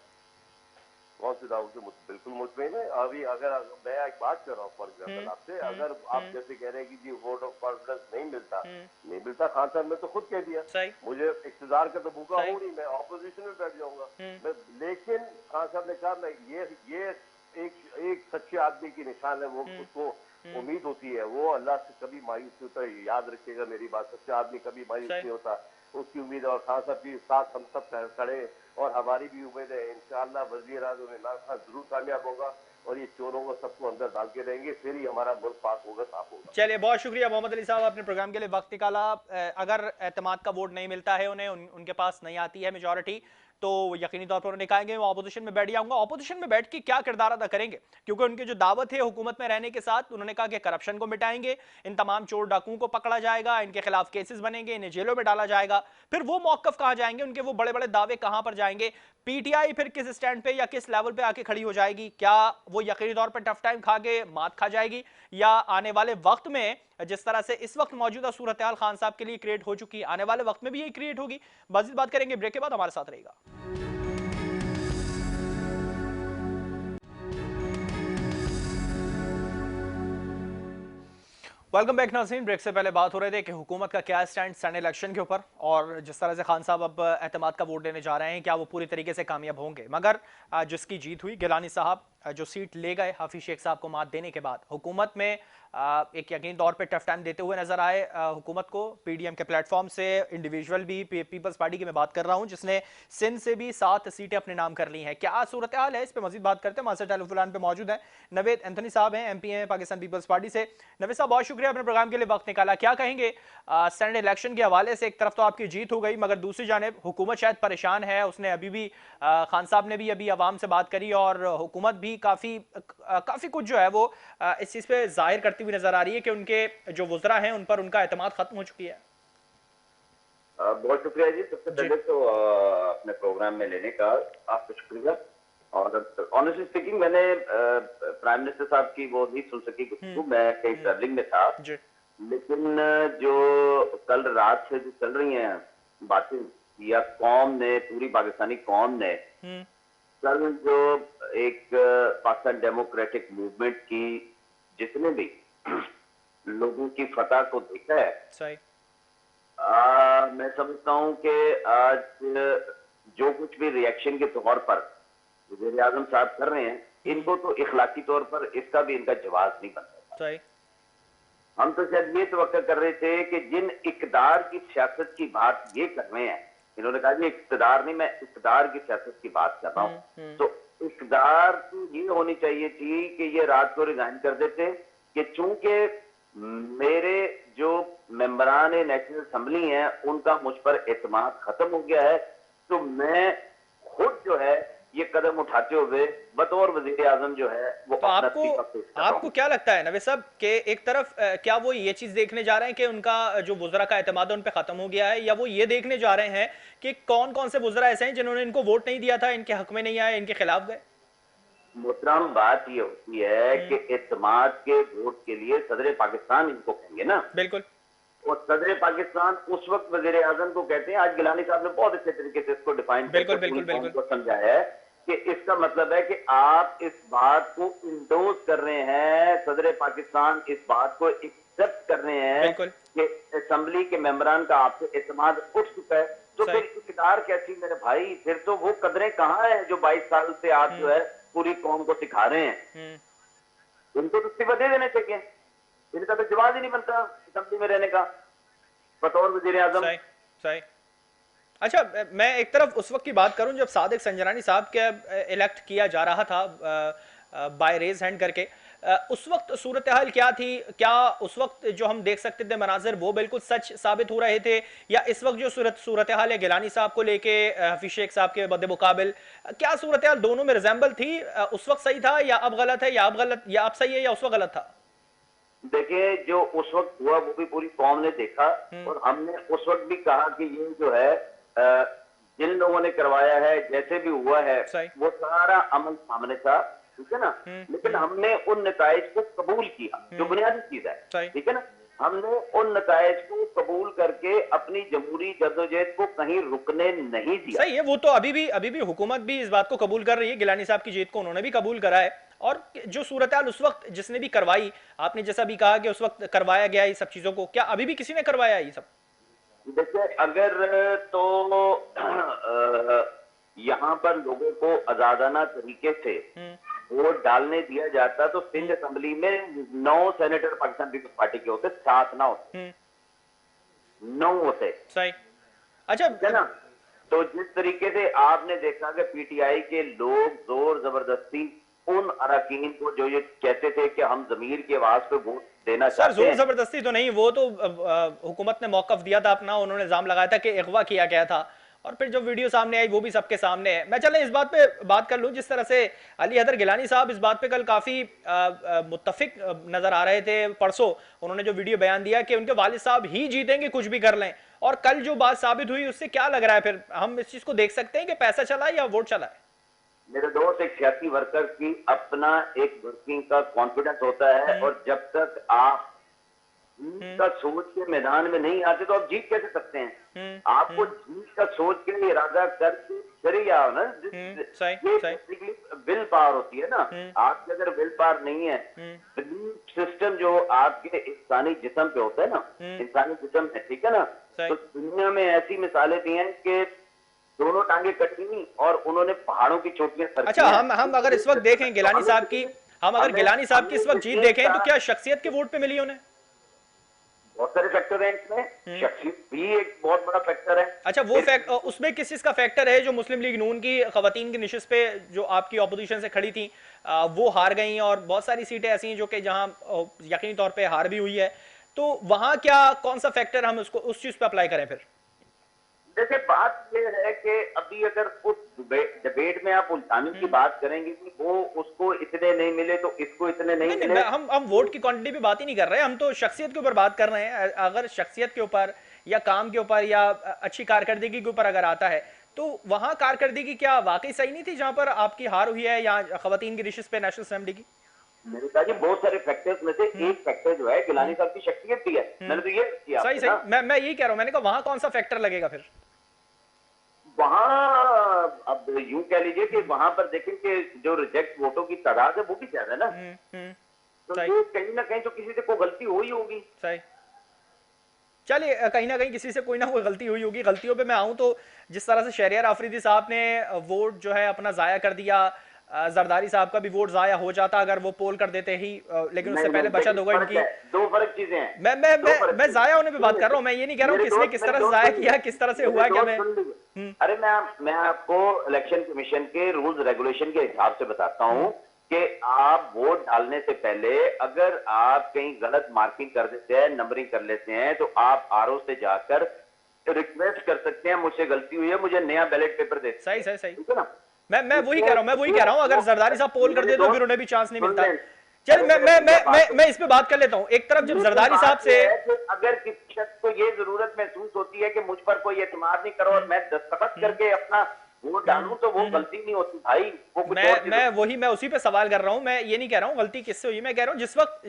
कौन से दावों से? बिल्कुल मुतमईन है। अभी अगर मैं एक बात कर रहा हूँ फॉर एग्जाम्पल आपसे, अगर आप जैसे कह रहे हैं कि जी वोट ऑफ कॉन्फिडेंस नहीं मिलता, नहीं मिलता, खान साहब ने तो खुद कह दिया सही मुझे इक़्तिदार का तो भूखा सही। हूँ नहीं, मैं ऑपोजिशन में बैठ जाऊंगा मैं। लेकिन खान साहब ने कहा मैं ये एक सच्चे आदमी की निशान है, वो उसको उम्मीद होती है, वो अल्लाह से कभी मायूस नहीं होता। याद रखिएगा मेरी बात, सच्चा आदमी कभी मायूस सही। नहीं होता, उसकी उम्मीद है। और खान साहब के साथ हम सब खड़े, और हमारी भी उम्मीद है इंशाअल्लाह वज़ीर आज़म इमरान खान जरूर कामयाब होगा और ये चोरों को सबको अंदर डाल के रहेंगे, फिर ही हमारा मुल्क पाक होगा, साफ होगा। चलिए, बहुत शुक्रिया मोहम्मद अली साहब, अपने प्रोग्राम के लिए वक्त निकाला। अगर एतमाद का वोट नहीं मिलता है उन्हें, उनके पास नहीं आती है मेजॉरिटी, तो यकीनी तौर पर उन्होंने कहा कि मैं ऑपोजिशन में बैठ जाऊंगा। ऑपोजिशन में बैठ के क्या किरदार अदा करेंगे, क्योंकि उनकी जो दावत है हुकूमत में रहने के साथ, उन्होंने कहा कि करप्शन को मिटाएंगे, इन तमाम चोर डाकुओं को पकड़ा जाएगा, इनके खिलाफ केसेस बनेंगे, इन्हें जेलों में डाला जाएगा। फिर वो मौकफ कहां जाएंगे, उनके वो बड़े बड़े दावे कहां पर जाएंगे? पीटीआई फिर किस स्टैंड पे या किस लेवल पे आके खड़ी हो जाएगी? क्या वो यकीनी तौर पर टफ टाइम खा के मात खा जाएगी, या आने वाले वक्त में जिस तरह से इस वक्त मौजूदा सूरत हाल खान साहब के लिए क्रिएट हो चुकी है, आने वाले वक्त में भी यही क्रिएट होगी? मजीद बात करेंगे ब्रेक के बाद, हमारे साथ रहेगा। वेलकम बैक नाज़रीन। ब्रेक से पहले बात हो रहे थे कि हुकूमत का क्या स्टैंड सैंड इलेक्शन के ऊपर, और जिस तरह से खान साहब अब एतमाद का वोट देने जा रहे हैं, क्या वो पूरी तरीके से कामयाब होंगे? मगर जिसकी जीत हुई, गिलानी साहब जो सीट ले गए हाफिज शेख साहब को मात देने के बाद, हुकूमत में एक यकीन तौर पे टफ टाइम देते हुए नजर आए हुकूमत को। पीडीएम के प्लेटफॉर्म से इंडिविजुअल भी, पीपल्स पार्टी की मैं बात कर रहा हूं, जिसने सिंध से भी 7 सीटें अपने नाम कर ली हैं। क्या सूरत हाल है, इस पे मजीद बात करते हैं। हमारे टेलीफोन पे मौजूद है नवेद एंथनी साहब, हैं एमपी हैं पाकिस्तान पीपल्स पार्टी से। नवेद साहब, बहुत शुक्रिया अपने प्रोग्राम के लिए वक्त निकाला। क्या कहेंगे सेनेट इलेक्शन के हवाले से? एक तरफ तो आपकी जीत हो गई, मगर दूसरी जानिब हुकूमत शायद परेशान है। उसने अभी भी खान साहब ने भी अभी अवाम से बात करी, और हुकूमत भी काफी कुछ जो है वो इस चीज पे जाहिर करती हुई नजर आ रही है कि उनके जो वुज़रा हैं उन पर उनका एतमाद खत्म हो चुकी है। बहुत शुक्रिया जी। सबसे पहले तो अपने प्रोग्राम में लेने का आपका शुक्रिया। और ऑनेस्टली स्पीकिंग, मैंने प्राइम मिनिस्टर साहब की वो नहीं सुन सकी गुफ्तगू, मैं कहीं ट्रैवलिंग में था। लेकिन जो कल रात से जो चल रही हैं बातें, या कौम ने, पूरी पाकिस्तानी कौम ने कल जो एक पाकिस्तान डेमोक्रेटिक मूवमेंट की जितने भी लोगों की फतह को देखा है, सही। मैं समझता हूं कि आज जो कुछ भी रिएक्शन के तौर पर वज़ीर आज़म साहब कर रहे हैं, इनको तो इखलाकी तौर पर इसका भी इनका जवाब नहीं बन सकता। सही। हम तो शायद ये तवक्का कर रहे थे कि जिन इक़्तिदार की सियासत की बात ये कर रहे हैं, इन्होंने कहा कि इक़्तिदार नहीं, मैं इक़्तिदार की सियासत की बात कर रहा हूँ, तो इक़्तिदार की ये होनी चाहिए थी कि ये रात को रिजाइन कर देते कि चूंकि मेरे जो मेंबरान नेशनल असम्बली हैं उनका मुझ पर एतमाद खत्म हो गया है, तो मैं खुद जो है ये कदम उठाते हुए बतौर वजीर आजम जो है वो तो आपको क्या लगता है नवीद साहब कि एक तरफ क्या वो ये चीज देखने जा रहे हैं कि उनका जो वुज़रा का एतमाद उन पे खत्म हो गया है, या वो ये देखने जा रहे हैं कि कौन कौन से वुज़रा ऐसे हैं जिन्होंने इनको वोट नहीं दिया था, इनके हक में नहीं आए, इनके खिलाफ गए? मोहतरम, बात ये होती है कि एतमाद के वोट के लिए सदर पाकिस्तान इनको कहेंगे ना। बिल्कुल। और सदर पाकिस्तान उस वक्त वजीर आजम को कहते हैं। आज गिलानी साहब ने बहुत अच्छे तरीके से इसको डिफाइन करके समझाया है कि इसका मतलब है कि आप इस बात को इंडोर्स कर रहे हैं, सदर पाकिस्तान इस बात को एक्सेप्ट कर रहे हैं कि असेंबली के मेंबरान का आपसे एतमाद उठ चुका है। तो फिर इक़्तिदार कैसी मेरे भाई, फिर तो वो कदरें कहाँ है जो 22 साल से आप जो है पूरी कौम को सिखा रहे हैं? उनको तो इस्तीफा दे देने चाहिए, इनका तो जवाब ही नहीं बनता असेंबली में रहने का बतौर वज़ीर आज़म। सही। अच्छा, मैं एक तरफ उस वक्त की बात करूं जब सादिक संजरानी साहब के इलेक्ट किया जा रहा था बाय रेज हैंड करके, उस वक्त सूरत हाल क्या थी? क्या उस वक्त जो हम देख सकते थे मनाजिर वो बिल्कुल सच साबित हो रहे थे, या इस वक्त जो सूरत हाल है गिलानी साहब को लेके हाफिज शेख साहब के बदे मुकाबिल, क्या सूरत हाल दोनों में रिजेंबल थी? उस वक्त सही था या अब गलत है, या अब गलत या अब सही है या उस वक्त गलत था? देखिए, जो उस वक्त हुआ वो भी पूरी कौम ने देखा, और हमने उस वक्त भी कहा कि ये जो है जिन लोगों ने करवाया है, जैसे भी हुआ है, वो सारा अमल सामने था, ठीक है ना। लेकिन हमने उन नताइज को कबूल किया, जो बुनियादी चीज है, ठीक है ना। हमने उन नताइज को कबूल करके अपनी जमहूरी जद्दोजहद को कहीं रुकने नहीं दिया। सही है, वो तो अभी भी हुकूमत भी इस बात को कबूल कर रही है। गिलानी साहब की जीत को उन्होंने भी कबूल करा है, और जो सूरत हाल उस वक्त जिसने भी करवाई, आपने जैसा भी कहा कि उस वक्त करवाया गया ये सब चीजों को, क्या अभी भी किसी ने करवाया ये सब? देखिए, अगर तो यहाँ पर लोगों को आजादाना तरीके से वोट डालने दिया जाता तो सिंध असेंबली में 9 सेनेटर पाकिस्तान पीपल्स पार्टी के होते, 7 ना होते, 9 होते। सही। अच्छा, है ना। तो जिस तरीके से आपने देखा कि पीटीआई के लोग जोर जबरदस्ती उन अरकान को जो ये कहते थे कि हम जमीर की आवाज पे वोट देना चाहते हैं। जोर जबरदस्ती तो नहीं, वो तो हुकूमत ने मौकफ दिया था अपना, उन्होंने इल्जाम लगाया था कि अगवा किया गया था, और फिर जो वीडियो सामने आई वो भी सबके सामने है। मैं चले इस बात पे बात कर लूं, जिस तरह से अली हैदर गिलानी साहब इस बात पे कल काफी मुत्तफिक नजर आ रहे थे। परसों उन्होंने जो वीडियो बयान दिया कि उनके वालिद साहब ही जीतेंगे कुछ भी कर लें, और कल जो बात साबित हुई उससे क्या लग रहा है, फिर हम इस चीज को देख सकते हैं कि पैसा चला या वोट चला है? मेरे दोस्त, एक सियासी वर्कर की अपना एक वर्किंग का कॉन्फिडेंस होता है, और जब तक आप जीत का सोच के मैदान में नहीं आते तो आप जीत कैसे सकते हैं? आपको जीत का सोच के लिए इरादा करके चले आओ ना। सही। विल पावर होती है ना, आपके अगर विल पावर नहीं है, बिलीफ सिस्टम जो आपके इंसानी जिस्म पे होता है ना, इंसानी जिस्म है, ठीक है ना, तो दुनिया में ऐसी मिसालें दी हैं कि दोनों टांगे कटी और उन्होंने पहाड़ों की चोटियां सर। अच्छा, हम अगर इस वक्त देखें गिलानी साहब की, हम अगर गिलानी साहब की इस वक्त जीत देखें तो क्या शख्सियत के वोट पे मिली उन्हें? बहुत सारे फैक्टर हैं इसमें, शख्सियत भी एक बहुत बड़ा फैक्टर है। अच्छा, वो उसमें किस चीज का फैक्टर है जो मुस्लिम लीग नून की खवातीन की निशिस्त पे जो आपकी ऑपोजिशन से खड़ी थी वो हार गई, और बहुत सारी सीटें ऐसी हैं जो कि जहां यकीनी तौर पे हार भी हुई है, तो वहां क्या कौन सा फैक्टर हम उसको उस चीज पे अप्लाई करें फिर? जैसे बात ये है कि अभी अगर उस डिबेट में आप उलझाने की बात करेंगे कि वो उसको इतने नहीं मिले तो इसको इतने नहीं मिले, हम वोट की क्वांटिटी पे बात ही नहीं कर रहे, हम तो शख्सियत के ऊपर बात कर रहे हैं। अगर शख्सियत के ऊपर या काम के ऊपर या अच्छी कारकर्दगी के ऊपर अगर आता है तो वहां कारकर्दगी क्या वाकई सही नहीं थी जहां पर आपकी हार हुई है, या खवातीन की रिश्ते पे नेशनल असेंबली की? मेरे जी बहुत सारे फैक्टर्स में से एक फैक्टर जो है गिलानी साहब की शख्सियत भी है। मैंने तो ये किया। सही। मैं यही कह रहा हूं, मैंने कहा वहां कौन सा फैक्टर लगेगा फिर? वहां अब यूं कह लीजिए कि वहां पर देखें कि जो रिजेक्ट वोटों की तादाद है वो भी ज्यादा है ना, तो ये कहीं ना कहीं तो किसी से कोई गलती हुई होगी। सही। चलिए, कहीं ना कहीं किसी से कोई ना कोई गलती हुई होगी। गलतियों पे मैं आऊं तो जिस तरह से शहरियार आफरीदी साहब ने वोट जो है अपना जाया कर दिया, जरदारी साहब का भी वोट जाया हो जाता अगर वो पोल कर देते ही, लेकिन उससे पहले बचत होगा इनकी। दो फर्क चीजें हैं। मैं जाया होने पे बात कर रहा हूँ, मैं ये नहीं कह रहा हूँ किसने किस तरह से जाया किया, किस तरह से हुआ क्या। अरे मैं आपको इलेक्शन कमीशन के रूल्स रेगुलेशन के हिसाब से बताता हूँ कि आप वोट डालने से पहले अगर आप कहीं गलत मार्किंग कर देते हैं, नंबरिंग कर लेते हैं, तो आप आरओ से जाकर रिक्वेस्ट कर सकते हैं, मुझसे गलती हुई है, मुझे नया बैलेट पेपर दे। सही। ठीक है ना? मैं वही कह रहा हूँ अगर जरदारी साहब पोल कर दे तो फिर उन्हें भी चांस नहीं मिलता। चल मैं इस पे बात कर लेता हूँ। एक तरफ जब जरदारी साहब से अगर किसी शख्स को ये जरूरत महसूस होती है कि मुझ पर कोई एतमाद नहीं करो और मैं दस्तखत करके अपना वोट डालूं, तो वो गलती नहीं होती भाई, वो कुछ मैं उसी पे सवाल कर रहा हूं। मैं ये नहीं कह रहा हूं गलती किससे हुई, मैं कह रहा हूं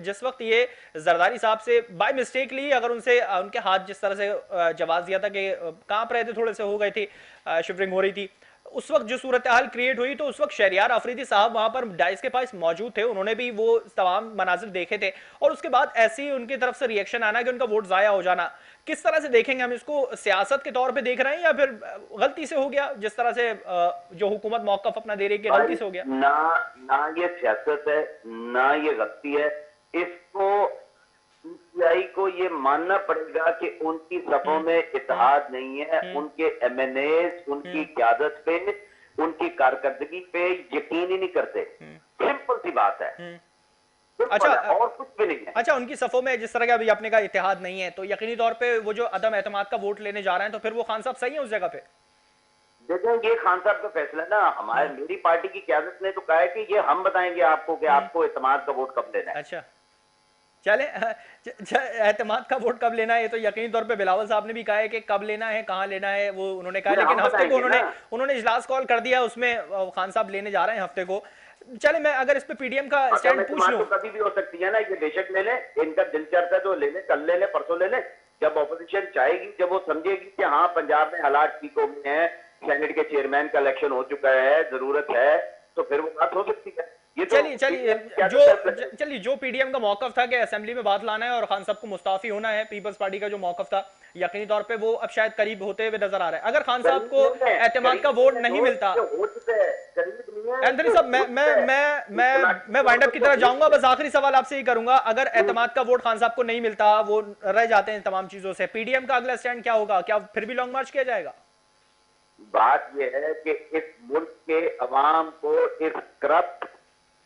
जिस वक्त ये जरदारी साहब से बाय मिस्टेकली अगर उनसे उनके हाथ जिस तरह से जवाब दिया था कि कांप रहे थे, थोड़े से हो गए थे, शिवरिंग हो रही थी, उस वक्त जो सूरत हाल क्रिएट हुई, तो उस वक्त शहरियार आफरीदी साहब वहां पर डाइस के पास मौजूद थे, उन्होंने भी वो तमाम मनाजिर देखे थे, और उसके बाद ऐसे ही उनकी तरफ से रिएक्शन आना कि उनका वोट जाया हो जाना, किस तरह से देखेंगे हम इसको? सियासत के तौर पे देख रहे हैं या फिर गलती से हो गया, जिस तरह से जो हुकूमत मौकफ अपना दे रही है गलती से हो गया? ना ये सियासत है ना ये गलती है। इसको पीटीआई को ये मानना पड़ेगा कि उनकी सफों में इत्तेहाद नहीं है, उनके एमएनएस उनकी क़यादत पे, उनकी कारकर्दगी पे यकीन ही नहीं करते। सिंपल सी बात है। अच्छा, और कुछ भी नहीं है। अच्छा, उनकी सफों में जिस तरह का अभी अपने का इत्तेहाद नहीं है, तो यकीनी तौर पे वो जो अदम एतमाद का वोट लेने जा रहे हैं, तो फिर वो खान साहब सही है उस जगह पे? देखें, ये खान साहब का फैसला ना, हमारे मेरी पार्टी की क़यादत ने तो कहा है कि ये हम बताएंगे आपको कि आपको एतमाद का वोट कब लेना है। अच्छा, चले, एतमाद का वोट कब लेना है, ये तो यकीनी तौर पे बिलावल साहब ने भी कहा है कि कब लेना है, कहाँ लेना है, वो उन्होंने कहा, लेकिन हफ्ते को उन्होंने इजलास कॉल कर दिया, उसमें खान साहब लेने जा रहे हैं हफ्ते को। चले, मैं अगर इस पे पीडीएम का स्टैंड पूछ लूं, कभी भी हो सकती है ना, ये बेशक ले ले, इनका दिल चाहता है तो ले ले, कल ले ले, परसों ले ले, जब ऑपोजिशन चाहेगी, जब वो समझेगी कि हाँ पंजाब में हालात ठीक हो गए हैं, सेनेट के चेयरमैन का इलेक्शन हो चुका है, जरूरत है, तो फिर वो बात हो सकती है। चलिए जो पीडीएम का मौकफ था कि असेंबली में बात लाना है और खान साहब को मुस्ताफी होना है, पीपल्स पार्टी का जो मौकफ था, यकीनी तौर पे वो अब शायद करीब होते हुए नजर आ रहा है। अगर खान साहब को एतमाद का वोट नहीं मिलता, एंथनी साहब, मैं वाइंड अप की तरफ जाऊंगा, बस आखिरी सवाल आपसे ही करूंगा, अगर एतमाद का वोट खान साहब को नहीं मिलता, वो रह जाते हैं तमाम चीजों से, पीडीएम का अगला स्टैंड क्या होगा? क्या फिर भी लॉन्ग मार्च किया जाएगा? बात यह है कि इस मुल्क के अवाम को इस करप्ट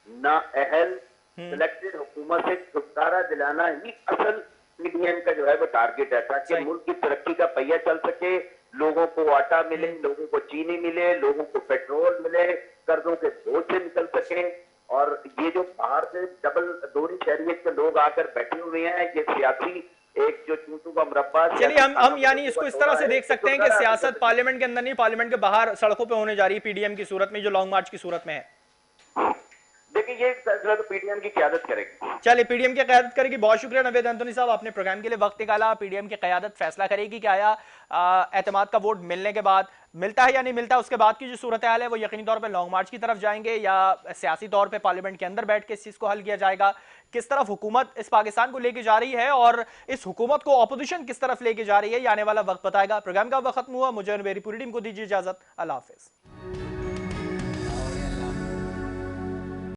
नाअहल सिलेक्टेड हुकूमत से छुटकारा दिलाना ही असल पीडीएम का जो है वो टारगेट है, ताकि मुल्क की तरक्की का पहिया चल सके, लोगों को आटा मिले, लोगों को चीनी मिले, लोगों को पेट्रोल मिले, कर्जों के बोझ से निकल सके। और ये जो बाहर से डबल दोहरी शहरियत के लोग आकर बैठे हुए हैं, ये सियासी एक जो चूतू का मुरब्बा। चलिए हम यानी इसको इस तरह से देख सकते हैं कि सियासत पार्लियामेंट के अंदर नहीं, पार्लियामेंट के बाहर सड़कों पे होने जा रही है पीडीएम की सूरत में, जो लॉन्ग मार्च की सूरत में है। देखिए ये फैसला तो पीडीएम की क़यादत करेगी। चलिए पीडीएम की क़यादत करेगी। बहुत शुक्रिया नवेद एंथोनी साहब, आपने प्रोग्राम के लिए वक्त निकाला। पीडीएम की क़यादत फैसला करेगी कि आया एतमाद का वोट मिलने के बाद मिलता है या नहीं मिलता, उसके बाद की जो सूरत हाल है वो यकीनी तौर पर लॉन्ग मार्च की तरफ जाएंगे या सियासी तौर पर पार्लियामेंट के अंदर बैठ के इस चीज को हल किया जाएगा। किस तरफ हुकूमत इस पाकिस्तान को लेके जा रही है और इस हुकूमत को ऑपोजिशन किस तरफ लेके जा रही है, ये आने वाला वक्त बताएगा। प्रोग्राम का वक्त खत्म हुआ। मुझे मेरी पूरी टीम को दीजिए इजाजत। अल्लाह हाफिज।